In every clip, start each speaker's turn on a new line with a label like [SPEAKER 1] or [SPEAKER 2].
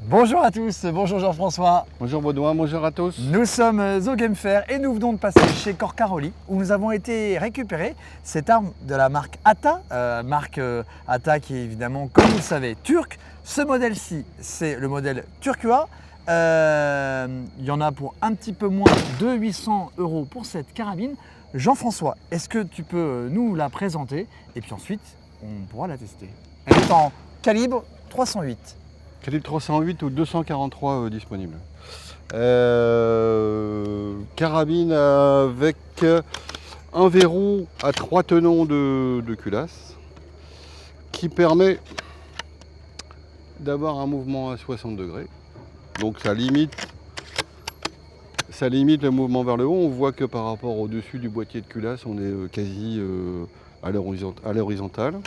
[SPEAKER 1] Bonjour à tous, bonjour Jean-François.
[SPEAKER 2] Bonjour Baudouin, bonjour à tous.
[SPEAKER 1] Nous sommes au Game Fair et nous venons de passer chez Corcaroli où nous avons été récupérer cette arme de la marque Ata, Ata qui est évidemment, comme vous le savez, turc. Ce modèle-ci, c'est le modèle Turquoise. Il y en a pour un petit peu moins de 800 € pour cette carabine. Jean-François, est-ce que tu peux nous la présenter et puis ensuite on pourra la tester. Elle est en calibre 308.
[SPEAKER 2] Calibre 308 ou 243 disponible. Carabine avec un verrou à 3 tenons de culasse qui permet d'avoir un mouvement à 60 degrés. Donc ça limite le mouvement vers le haut. On voit que par rapport au-dessus du boîtier de culasse, on est quasi à l'horizontale.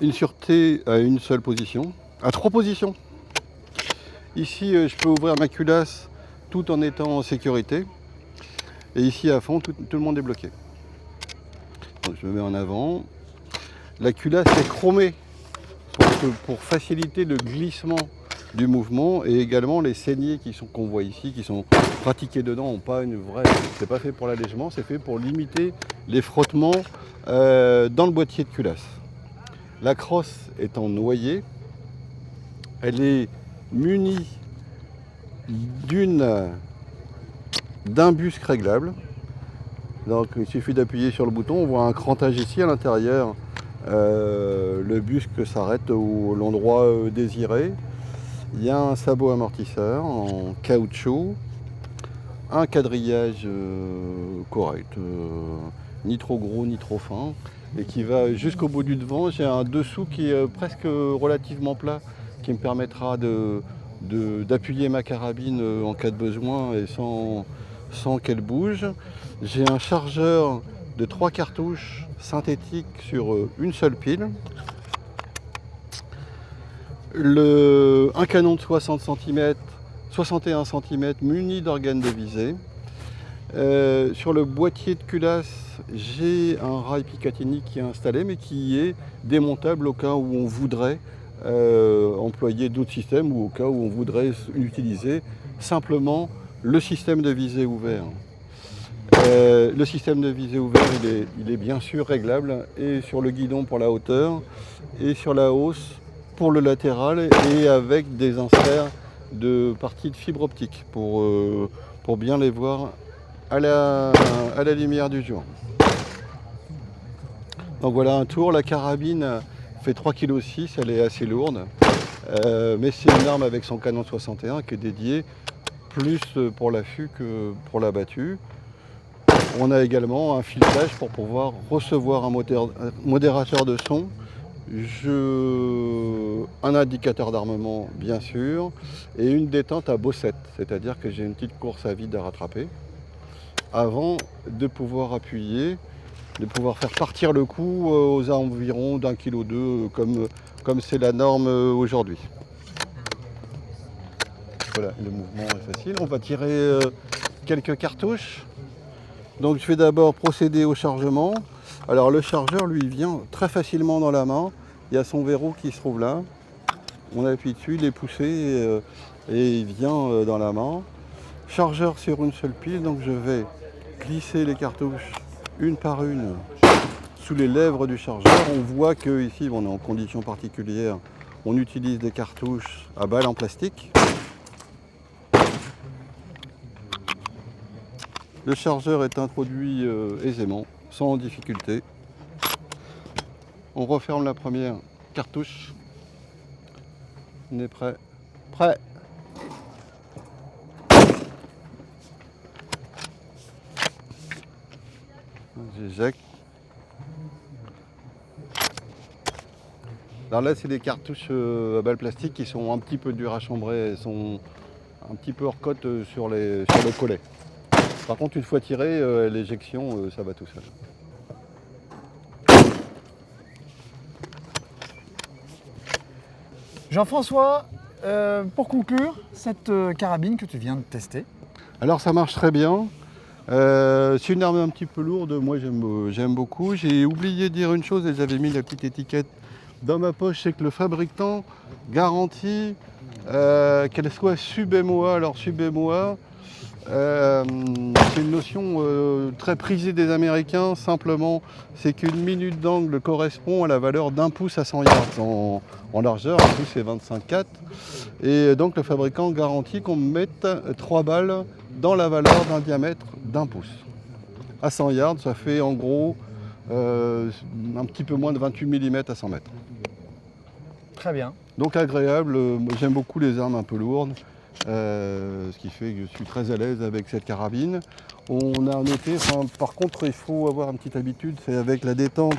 [SPEAKER 2] Une sûreté à une seule position, à 3 positions. Ici, je peux ouvrir ma culasse tout en étant en sécurité. Et ici, à fond, tout le monde est bloqué. Donc, je me mets en avant. La culasse est chromée pour faciliter le glissement du mouvement et également les saignées qu'on voit ici, qui sont pratiquées dedans, n'ont pas une vraie. C'est pas fait pour l'allègement, c'est fait pour limiter les frottements dans le boîtier de culasse. La crosse étant noyée, elle est munie d'un busque réglable. Donc il suffit d'appuyer sur le bouton, on voit un crantage ici à l'intérieur. Le busque s'arrête à l'endroit désiré. Il y a un sabot amortisseur en caoutchouc, un quadrillage correct, ni trop gros ni trop fin, et qui va jusqu'au bout du devant. J'ai un dessous qui est presque relativement plat, qui me permettra d'appuyer ma carabine en cas de besoin et sans qu'elle bouge. J'ai un chargeur de 3 cartouches synthétiques sur une seule pile. Un canon de 61 cm muni d'organes de visée. Sur le boîtier de culasse, j'ai un rail Picatinny qui est installé mais qui est démontable au cas où on voudrait employer d'autres systèmes ou au cas où on voudrait utiliser simplement le système de visée ouvert. Le système de visée ouvert, il est bien sûr réglable et sur le guidon pour la hauteur et sur la hausse pour le latéral et avec des inserts de parties de fibre optique pour bien les voir à la lumière du jour. Donc voilà un tour. La carabine fait 3,6 kg, elle est assez lourde, mais c'est une arme avec son canon 61 qui est dédié plus pour l'affût que pour la battue. On a également un filetage pour pouvoir recevoir un modérateur de son, un indicateur d'armement bien sûr, et une détente à bossette, c'est-à-dire que j'ai une petite course à vide à rattraper avant de pouvoir appuyer, de pouvoir faire partir le coup aux environs d'1,2 kg comme c'est la norme aujourd'hui. Voilà, le mouvement est facile. On va tirer quelques cartouches. Donc je vais d'abord procéder au chargement. Alors le chargeur lui vient très facilement dans la main. Il y a son verrou qui se trouve là. On appuie dessus, il est poussé et il vient dans la main. Chargeur sur une seule pile, donc je vais glisser les cartouches une par une sous les lèvres du chargeur. On voit que ici on est en conditions particulières. On utilise des cartouches à balles en plastique. Le chargeur est introduit aisément, sans difficulté. On referme la première cartouche. On est prêt. Prêt. J'éjecte. Alors là, c'est des cartouches à balles plastiques qui sont un petit peu dures à chambrer. Elles sont un petit peu hors cote sur le collet. Par contre, une fois tiré, l'éjection, ça va tout seul.
[SPEAKER 1] Jean-François, pour conclure, cette carabine que tu viens de tester.
[SPEAKER 2] Alors ça marche très bien. C'est une arme un petit peu lourde, moi j'aime beaucoup. J'ai oublié de dire une chose et j'avais mis la petite étiquette dans ma poche, c'est que le fabricant garantit qu'elle soit sub-MOA. Alors sub-MOA, c'est une notion très prisée des Américains. Simplement, c'est qu'une minute d'angle correspond à la valeur d'un pouce à 100 yards en largeur. Un pouce, c'est 25,4. Et donc, le fabricant garantit qu'on mette 3 balles dans la valeur d'un diamètre d'un pouce. À 100 yards, ça fait en gros un petit peu moins de 28 mm à 100 mètres.
[SPEAKER 1] Très bien.
[SPEAKER 2] Donc agréable, j'aime beaucoup les armes un peu lourdes, ce qui fait que je suis très à l'aise avec cette carabine. On a noté, par contre il faut avoir une petite habitude, c'est avec la détente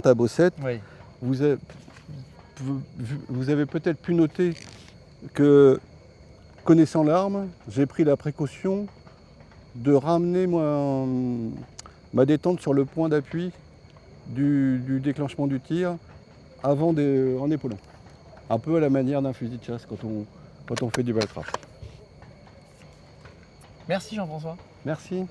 [SPEAKER 2] à bossette.
[SPEAKER 1] Oui.
[SPEAKER 2] Vous avez peut-être pu noter que, connaissant l'arme, j'ai pris la précaution de ramener ma détente sur le point d'appui du déclenchement du tir en épaulant. Un peu à la manière d'un fusil de chasse quand on fait du baltrap.
[SPEAKER 1] Merci Jean-François.
[SPEAKER 2] Merci.